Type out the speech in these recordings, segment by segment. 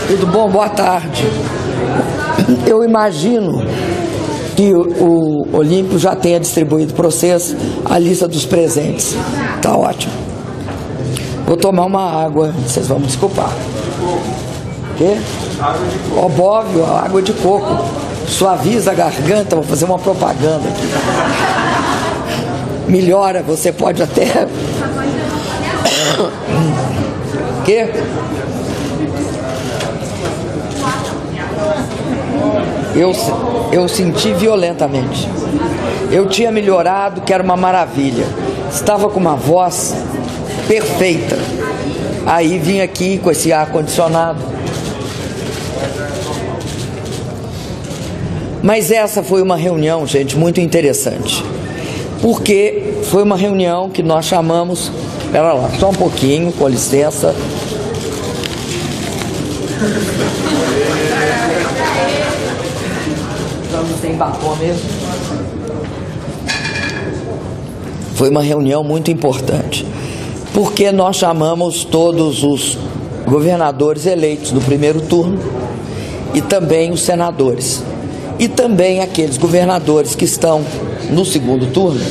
Tudo bom? Boa tarde. Eu imagino que o Olímpio já tenha distribuído para vocês a lista dos presentes. Tá ótimo. Vou tomar uma água, vocês vão me desculpar. O quê? Óbvio, água de coco. Suaviza a garganta, vou fazer uma propaganda aqui. Melhora, você pode até... O quê? Eu senti violentamente. Eu tinha melhorado, que era uma maravilha. Estava com uma voz perfeita. Aí vim aqui com esse ar condicionado. Mas essa foi uma reunião, gente, muito interessante. Porque foi uma reunião que nós chamamos... Espera lá, só um pouquinho, com licença. Sem batom mesmo. Foi uma reunião muito importante, porque nós chamamos todos os governadores eleitos do primeiro turno e também os senadores e também aqueles governadores que estão no segundo turno,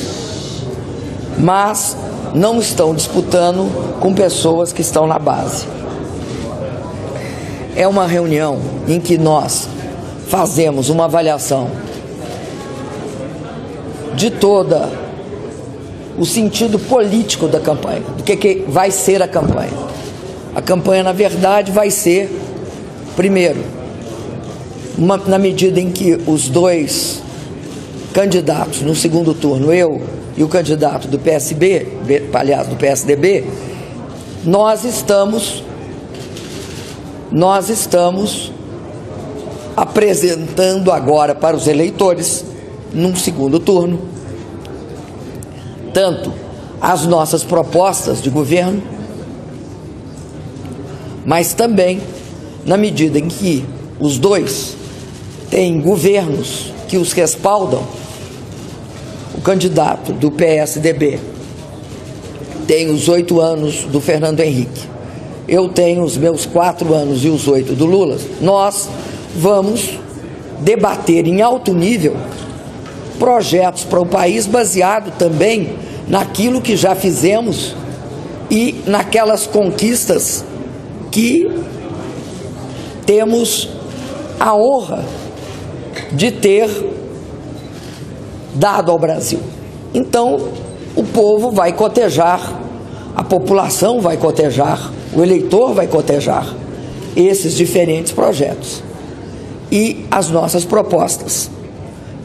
mas não estão disputando com pessoas que estão na base. É uma reunião em que nós fazemos uma avaliação de toda o sentido político da campanha, do que vai ser a campanha. A campanha, na verdade, vai ser, primeiro, na medida em que os dois candidatos no segundo turno, eu e o candidato do PSB, aliás, do PSDB, nós estamos apresentando agora para os eleitores, num segundo turno, tanto as nossas propostas de governo, mas também, na medida em que os dois têm governos que os respaldam. O candidato do PSDB tem os 8 anos do Fernando Henrique, eu tenho os meus 4 anos e os 8 do Lula. Nós vamos debater em alto nível projetos para o país baseado também naquilo que já fizemos e naquelas conquistas que temos a honra de ter dado ao Brasil. Então, o povo vai cotejar, a população vai cotejar, o eleitor vai cotejar esses diferentes projetos e as nossas propostas.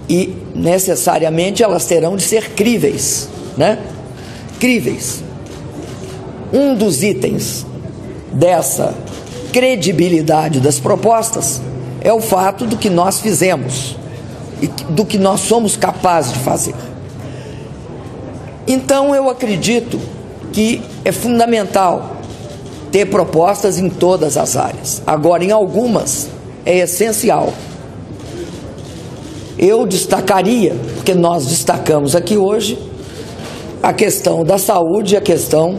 E, necessariamente, elas terão de ser críveis, né? Críveis. Um dos itens dessa credibilidade das propostas é o fato do que nós fizemos e do que nós somos capazes de fazer. Então, eu acredito que é fundamental ter propostas em todas as áreas. Agora, em algumas, é essencial. Eu destacaria, porque nós destacamos aqui hoje, a questão da saúde e a questão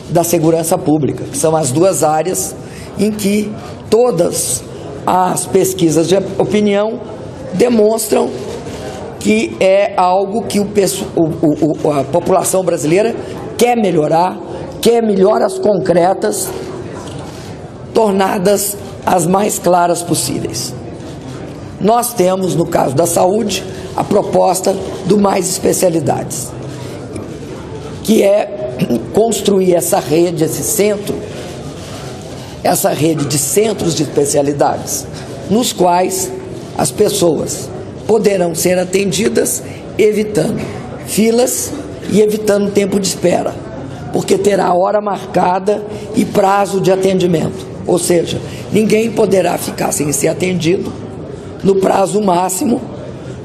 da segurança pública, que são as duas áreas em que todas as pesquisas de opinião demonstram que é algo que a população brasileira quer melhorar, quer melhoras concretas, tornadas as mais claras possíveis. Nós temos, no caso da saúde, a proposta do Mais Especialidades, que é construir essa rede, esse centro, essa rede de centros de especialidades, nos quais as pessoas poderão ser atendidas evitando filas e evitando tempo de espera, porque terá hora marcada e prazo de atendimento, ou seja, ninguém poderá ficar sem ser atendido no prazo máximo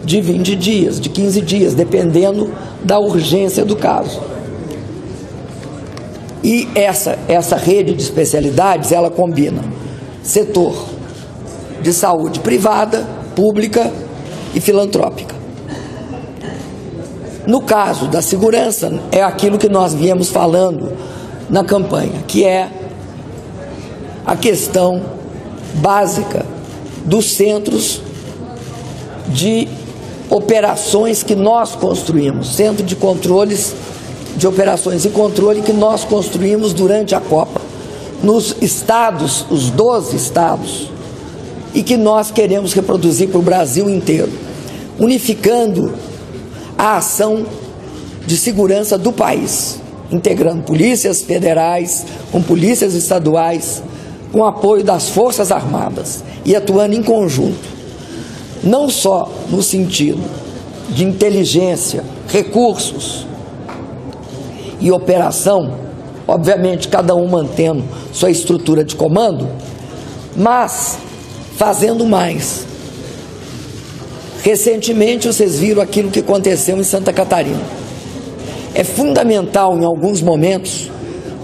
de 20 dias, de 15 dias, dependendo da urgência do caso. E essa rede de especialidades, ela combina setor de saúde privada, pública e filantrópica. No caso da segurança, é aquilo que nós viemos falando na campanha, que é a questão básica dos centros de operações que nós construímos, centro de controles de operações e controle que nós construímos durante a Copa, nos estados, os 12 estados, e que nós queremos reproduzir para o Brasil inteiro, unificando a ação de segurança do país, integrando polícias federais com polícias estaduais, com apoio das Forças Armadas e atuando em conjunto, não só no sentido de inteligência, recursos e operação, obviamente cada um mantendo sua estrutura de comando, mas fazendo mais. Recentemente vocês viram aquilo que aconteceu em Santa Catarina. É fundamental em alguns momentos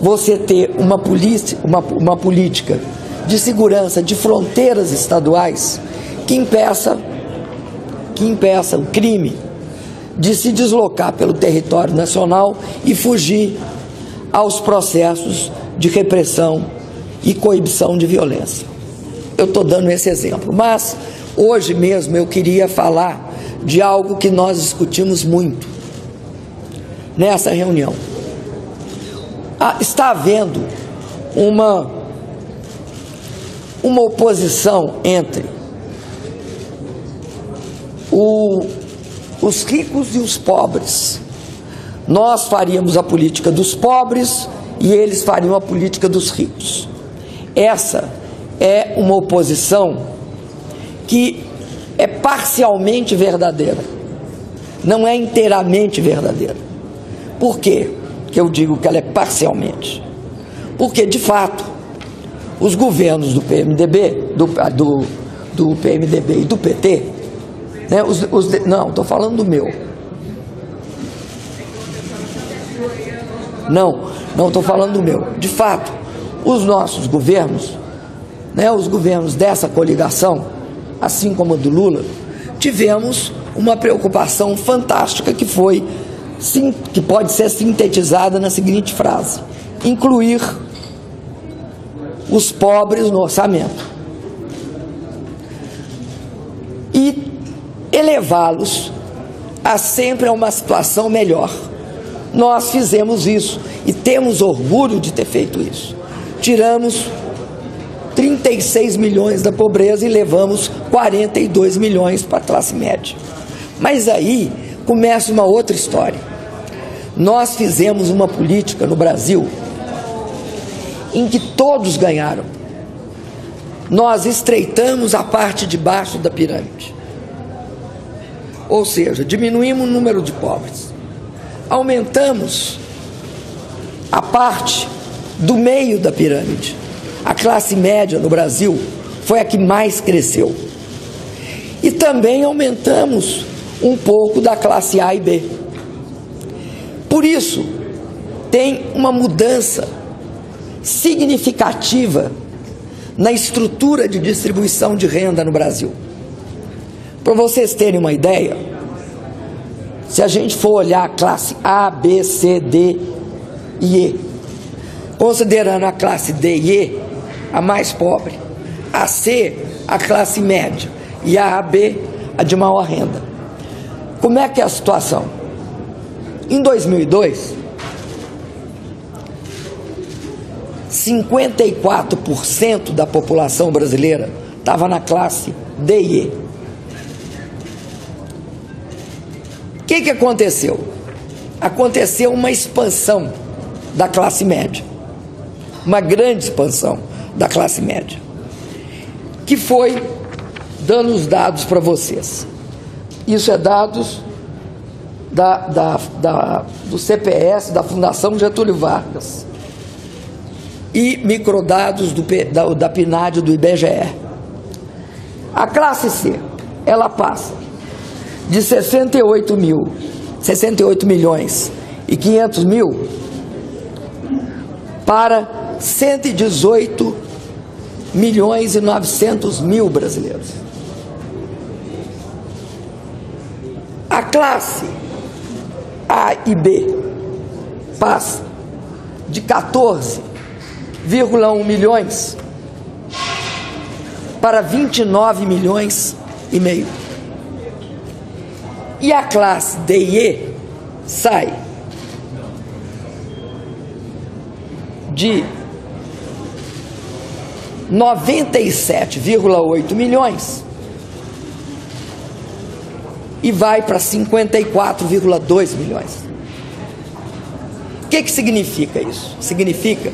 você ter uma política de segurança de fronteiras estaduais que impeça o crime de se deslocar pelo território nacional e fugir aos processos de repressão e coibição de violência. Eu estou dando esse exemplo, mas hoje mesmo eu queria falar de algo que nós discutimos muito nessa reunião. Está havendo uma oposição entre os ricos e os pobres. Nós faríamos a política dos pobres e eles fariam a política dos ricos. Essa é uma oposição que é parcialmente verdadeira, não é inteiramente verdadeira. Por quê que eu digo que ela é parcialmente? Porque, de fato, os governos do PMDB, do PMDB e do PT, né, não, estou falando do meu. Não estou falando do meu. De fato, os nossos governos, né, os governos dessa coligação, assim como a do Lula, tivemos uma preocupação fantástica que pode ser sintetizada na seguinte frase: incluir os pobres no orçamento e elevá-los sempre a uma situação melhor. Nós fizemos isso e temos orgulho de ter feito isso. Tiramos 36 milhões da pobreza e levamos 42 milhões para a classe média. Mas aí começa uma outra história. Nós fizemos uma política no Brasil em que todos ganharam. Nós estreitamos a parte de baixo da pirâmide. Ou seja, diminuímos o número de pobres. Aumentamos a parte do meio da pirâmide. A classe média no Brasil foi a que mais cresceu. E também aumentamos um pouco da classe A e B. Por isso, tem uma mudança significativa na estrutura de distribuição de renda no Brasil. Para vocês terem uma ideia, se a gente for olhar a classe A, B, C, D e E, considerando a classe D e E a mais pobre, a C a classe média e a B a de maior renda. Como é que é a situação? Em 2002, 54% da população brasileira estava na classe D e E. O que aconteceu? Aconteceu uma expansão da classe média, uma grande expansão da classe média, que foi, dando os dados para vocês. Isso é dados do CPS, da Fundação Getúlio Vargas, e microdados da PNAD do IBGE. A classe C, ela passa de 68 milhões e 500 mil para 118 milhões e 900 mil brasileiros. A classe A e B passa de 14,1 milhões para 29 milhões e meio. E a classe D e E sai de 97,8 milhões e vai para 54,2 milhões. O que significa isso? Significa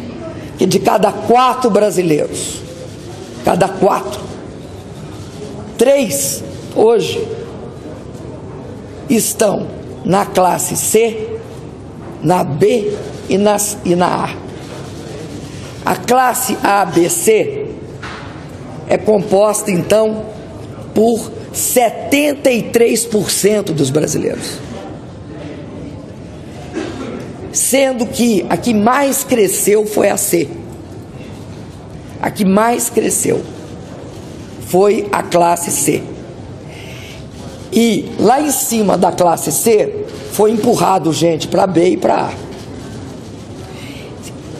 que de cada 4 brasileiros, cada 4, 3 hoje estão na classe C, na B e na A. A classe A, B, C é composta então por 73% dos brasileiros, sendo que a que mais cresceu foi a C. A que mais cresceu foi a classe C. E lá em cima da classe C foi empurrado gente para B e para A.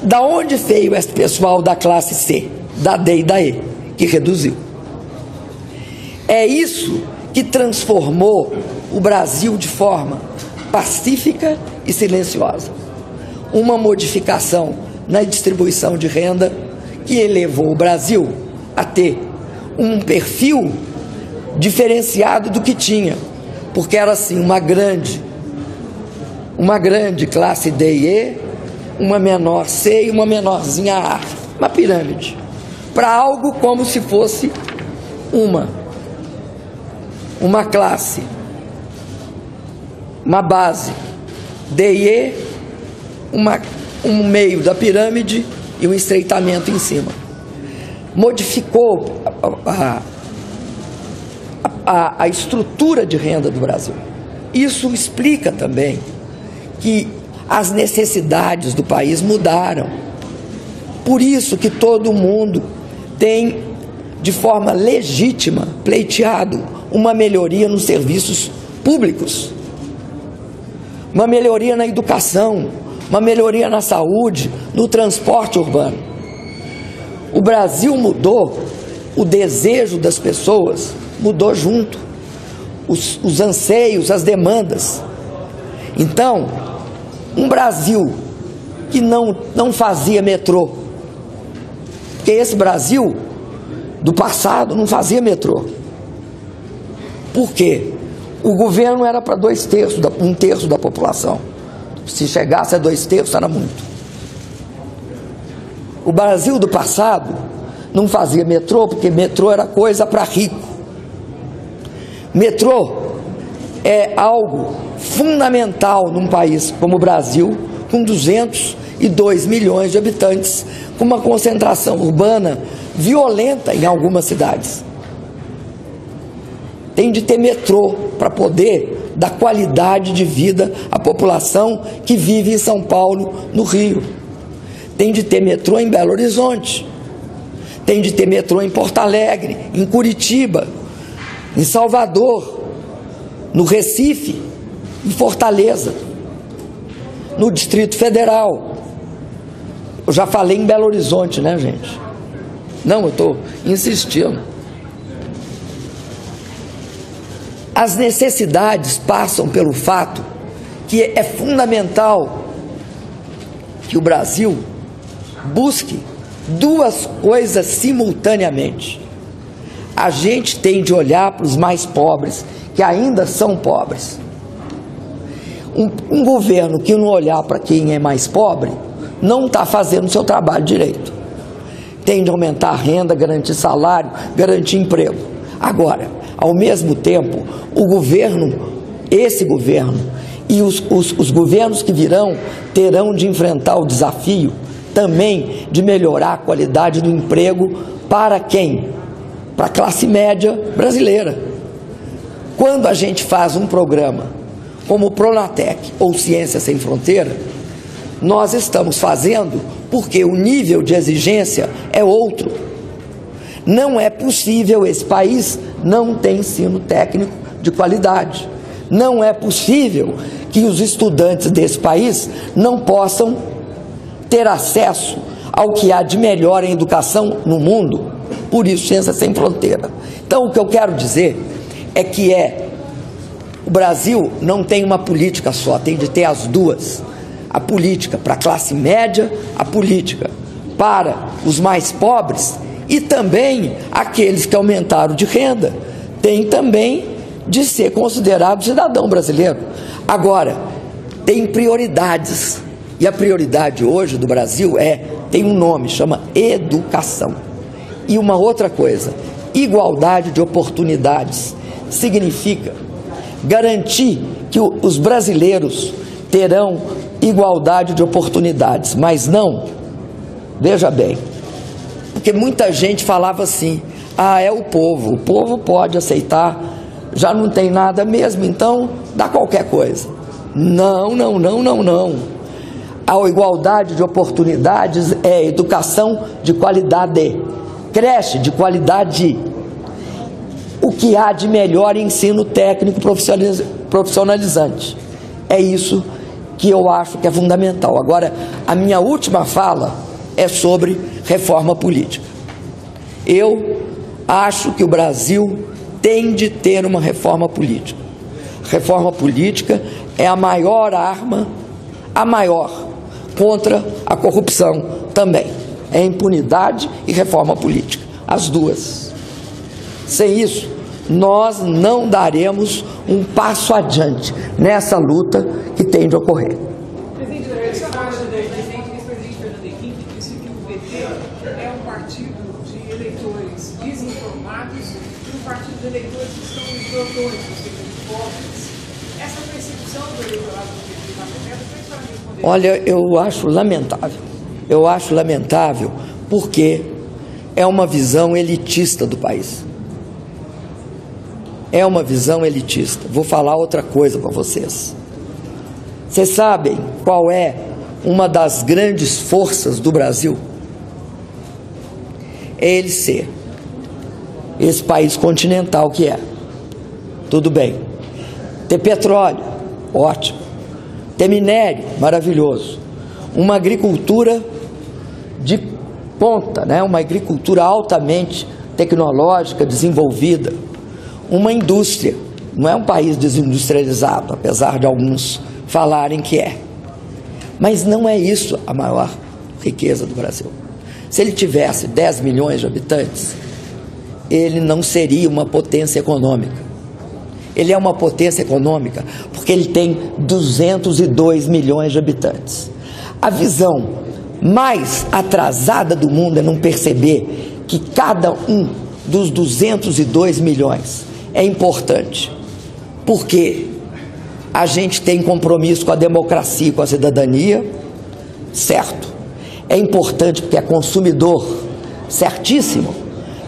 Da onde veio esse pessoal da classe C, da D e da E, que reduziu? É isso que transformou o Brasil de forma pacífica e silenciosa. Uma modificação na distribuição de renda que elevou o Brasil a ter um perfil diferenciado do que tinha, porque era assim uma grande classe D e E, uma menor C e uma menorzinha A, uma pirâmide, para algo como se fosse uma classe, uma base D e E, um meio da pirâmide e um estreitamento em cima. Modificou a estrutura de renda do Brasil. Isso explica também que as necessidades do país mudaram. Por isso que todo mundo tem, de forma legítima, pleiteado uma melhoria nos serviços públicos, uma melhoria na educação, uma melhoria na saúde, no transporte urbano. O Brasil mudou, o desejo das pessoas mudou junto, os anseios, as demandas. Então, um Brasil que não fazia metrô, porque esse Brasil do passado não fazia metrô. Por quê? O governo era para 1/3 da população. Se chegasse a 2/3 era muito. O Brasil do passado não fazia metrô, porque metrô era coisa para rico. Metrô é algo fundamental num país como o Brasil, com 202 milhões de habitantes, com uma concentração urbana violenta em algumas cidades. Tem de ter metrô para poder dar qualidade de vida à população que vive em São Paulo, no Rio. Tem de ter metrô em Belo Horizonte. Tem de ter metrô em Porto Alegre, em Curitiba, em Salvador, no Recife, em Fortaleza, no Distrito Federal. Eu já falei em Belo Horizonte, né, gente? Não, eu estou insistindo. As necessidades passam pelo fato que é fundamental que o Brasil busque duas coisas simultaneamente. A gente tem de olhar para os mais pobres, que ainda são pobres. Um governo que não olhar para quem é mais pobre não está fazendo o seu trabalho direito. Tem de aumentar a renda, garantir salário, garantir emprego. Agora, ao mesmo tempo, esse governo e os governos que virão terão de enfrentar o desafio também de melhorar a qualidade do emprego para quem? Para a classe média brasileira. Quando a gente faz um programa como o Pronatec ou Ciência Sem Fronteira, nós estamos fazendo porque o nível de exigência é outro. Não é possível, esse país não tem ensino técnico de qualidade. Não é possível que os estudantes desse país não possam ter acesso ao que há de melhor em educação no mundo. por isso Ciência Sem Fronteira. Então, o que eu quero dizer é que o Brasil não tem uma política só, tem de ter as duas. A política para a classe média, a política para os mais pobres e também aqueles que aumentaram de renda, tem também de ser considerado cidadão brasileiro. Agora, tem prioridades, e a prioridade hoje do Brasil tem um nome, chama educação. E uma outra coisa, igualdade de oportunidades, significa garantir que os brasileiros terão igualdade de oportunidades, mas não, veja bem, porque muita gente falava assim, é o povo pode aceitar, já não tem nada mesmo, então dá qualquer coisa. Não. A igualdade de oportunidades é educação de qualidade, creche de qualidade, o que há de melhor ensino técnico profissionalizante. É isso que eu acho que é fundamental. Agora, a minha última fala é sobre reforma política. Eu acho que o Brasil tem de ter uma reforma política. Reforma política é a maior arma, contra a corrupção também. É impunidade e reforma política, as duas. Sem isso, nós não daremos um passo adiante nessa luta que tem de ocorrer. Presidente, ex-presidente Fernando Henrique disse que o PT é um partido de eleitores desinformados e um partido de eleitores que estão nos plantões, ou seja, de pobres. Essa percepção do eleitorado do PT está correta? Como é que vai responder? Olha, eu acho lamentável porque é uma visão elitista do país. É uma visão elitista. Vou falar outra coisa para vocês. Vocês sabem qual é uma das grandes forças do Brasil? É ele ser esse país continental que é. Tudo bem. Ter petróleo, ótimo. Ter minério, maravilhoso. Uma agricultura de ponta, né? Uma agricultura altamente tecnológica, desenvolvida. Uma indústria, não é um país desindustrializado, apesar de alguns falarem que é. Mas não é isso a maior riqueza do Brasil. Se ele tivesse 10 milhões de habitantes, ele não seria uma potência econômica. Ele é uma potência econômica porque ele tem 202 milhões de habitantes. A visão mais atrasada do mundo é não perceber que cada um dos 202 milhões é importante, porque a gente tem compromisso com a democracia e com a cidadania, certo? É importante porque é consumidor, certíssimo,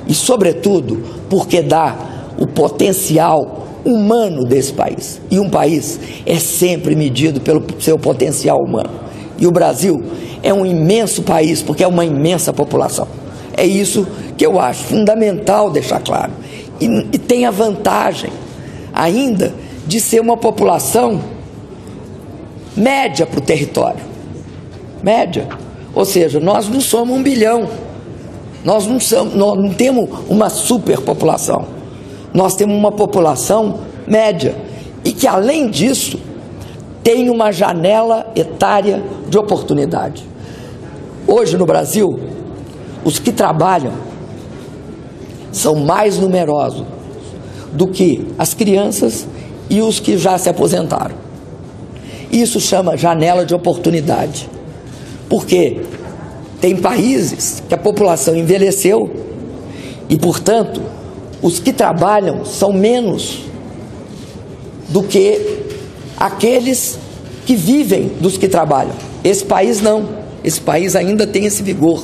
e sobretudo porque dá o potencial humano desse país, e um país é sempre medido pelo seu potencial humano, e o Brasil é um imenso país porque é uma imensa população. É isso que eu acho fundamental deixar claro. E tem a vantagem ainda de ser uma população média para o território. Média. Ou seja, nós não somos 1 bilhão. Nós não temos uma superpopulação. Nós temos uma população média. E que, além disso, tem uma janela etária de oportunidade. Hoje, no Brasil, os que trabalham são mais numerosos do que as crianças e os que já se aposentaram. Isso chama janela de oportunidade, porque tem países que a população envelheceu e, portanto, os que trabalham são menos do que aqueles que vivem dos que trabalham. Esse país não, esse país ainda tem esse vigor.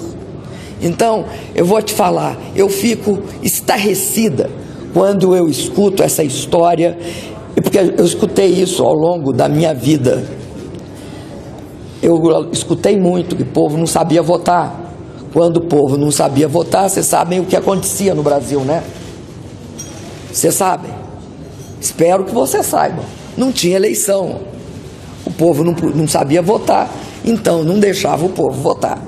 Então, eu vou te falar, eu fico estarrecida quando eu escuto essa história, porque eu escutei isso ao longo da minha vida. Eu escutei muito que o povo não sabia votar. Quando o povo não sabia votar, vocês sabem o que acontecia no Brasil, né? Vocês sabem? Espero que vocês saibam. Não tinha eleição. O povo não sabia votar, então não deixava o povo votar.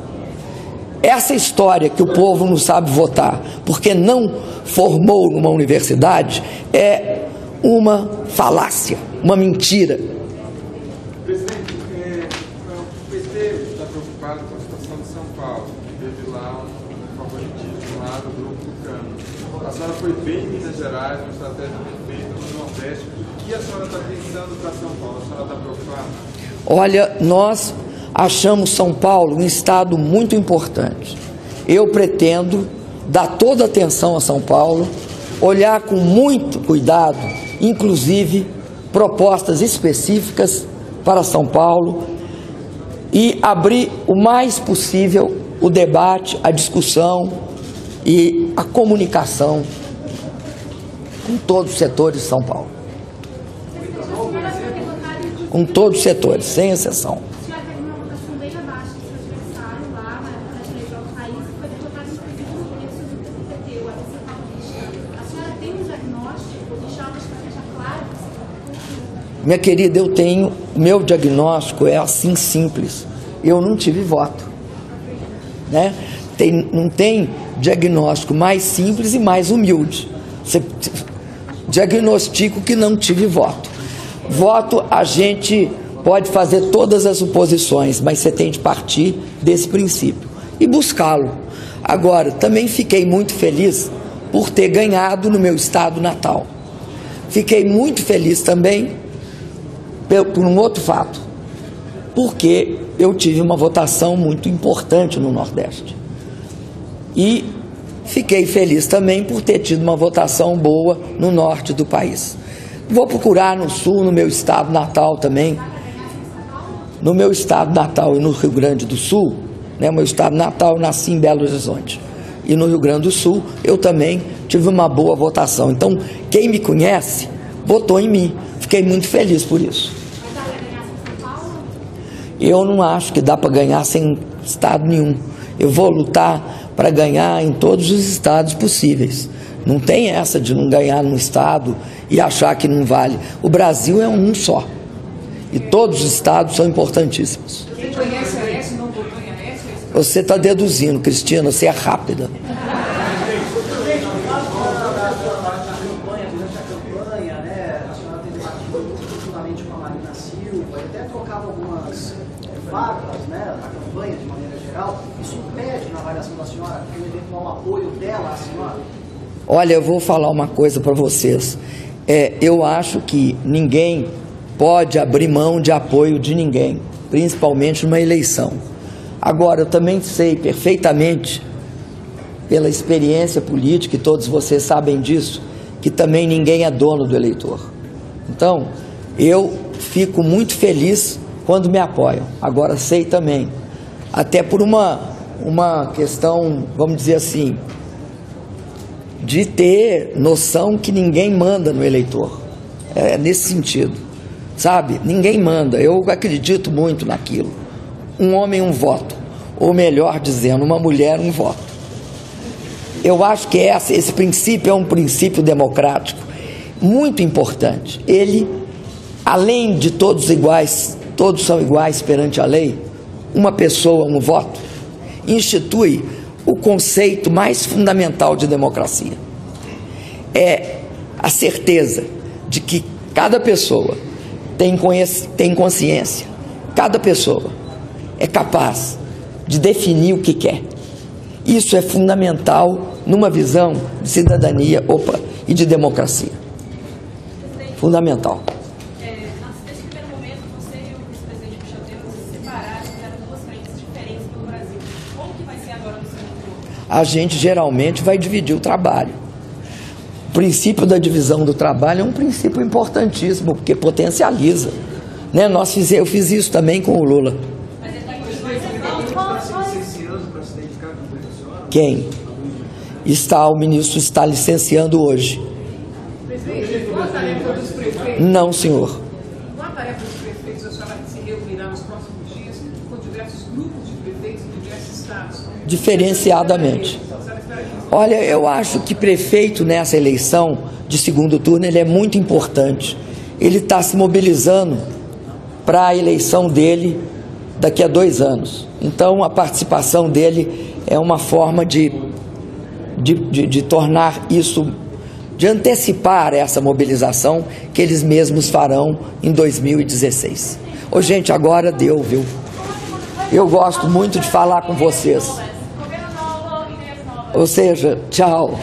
essa história que o povo não sabe votar porque não formou numa universidade é uma falácia, uma mentira. Presidente, o PT está preocupado com a situação de São Paulo. Teve lá um favoritismo lá do grupo Tucano. A senhora foi bem em Minas Gerais, uma estratégia bem feita no Nordeste. O que a senhora está pensando para São Paulo? A senhora está preocupada? Olha, nós achamos São Paulo um estado muito importante. Eu pretendo dar toda a atenção a São Paulo, olhar com muito cuidado, inclusive propostas específicas para São Paulo e abrir o mais possível o debate, a discussão e a comunicação com todos os setores de São Paulo. Com todos os setores, sem exceção. Minha querida, eu tenho, meu diagnóstico é assim simples, eu não tive voto, né? Não tem diagnóstico mais simples e mais humilde. Você diagnostico que não tive voto. Voto a gente pode fazer todas as suposições, mas você tem de partir desse princípio e buscá-lo. Agora, também fiquei muito feliz por ter ganhado no meu estado natal. Fiquei muito feliz também por um outro fato, porque eu tive uma votação muito importante no Nordeste. E fiquei feliz também por ter tido uma votação boa no norte do país. Vou procurar no sul, no meu estado natal também. No meu estado natal e no Rio Grande do Sul, né, meu estado natal, eu nasci em Belo Horizonte. E no Rio Grande do Sul, eu também tive uma boa votação. Então, quem me conhece, votou em mim. Fiquei muito feliz por isso. Eu não acho que dá para ganhar sem estado nenhum. Eu vou lutar para ganhar em todos os estados possíveis. Não tem essa de não ganhar num estado e achar que não vale. O Brasil é um só. E todos os estados são importantíssimos. Quem conhece a Aécio não votou em Aécio? Você está deduzindo, Cristina, você é rápida. Farpas, né, a campanha de maneira geral, isso impede na avaliação da senhora um eventual apoio dela à senhora? Olha, eu vou falar uma coisa para vocês. Eu acho que ninguém pode abrir mão de apoio de ninguém, principalmente numa eleição. Agora, eu também sei perfeitamente, pela experiência política, e todos vocês sabem disso, que também ninguém é dono do eleitor. Então, eu fico muito feliz quando me apoiam. Agora sei também, até por uma questão, vamos dizer assim, de ter noção que ninguém manda no eleitor. É nesse sentido, sabe? Ninguém manda. Eu acredito muito naquilo. Um homem, um voto. Ou melhor dizendo, uma mulher, um voto. Eu acho que esse princípio é um princípio democrático muito importante. Ele, além de todos iguais, todos são iguais perante a lei, uma pessoa, um voto, institui o conceito mais fundamental de democracia. É a certeza de que cada pessoa tem consciência, cada pessoa é capaz de definir o que quer. Isso é fundamental numa visão de cidadania e de democracia. Fundamental. Nesse primeiro momento, você e o vice-presidente Michel Temer se separaram, fizeram duas frentes diferentes pelo Brasil. Como que vai ser agora no seu futuro? A gente geralmente vai dividir o trabalho. O princípio da divisão do trabalho é um princípio importantíssimo, porque potencializa. Né? Eu fiz isso também com o Lula. Mas ele vai continuar Quem? O ministro está licenciando hoje. Presidente, qual a tarefa dos prefeitos? Não, senhor. Qual a tarefa dos prefeitos? A senhora se reunirá nos próximos dias com diversos grupos de prefeitos em diversos estados. Diferenciadamente. Olha, eu acho que prefeito nessa eleição de segundo turno, ele é muito importante. Ele está se mobilizando para a eleição dele daqui a 2 anos. Então, a participação dele é uma forma de tornar isso, de antecipar essa mobilização que eles mesmos farão em 2016. Ô, gente, agora deu, viu? Eu gosto muito de falar com vocês. Ou seja, tchau.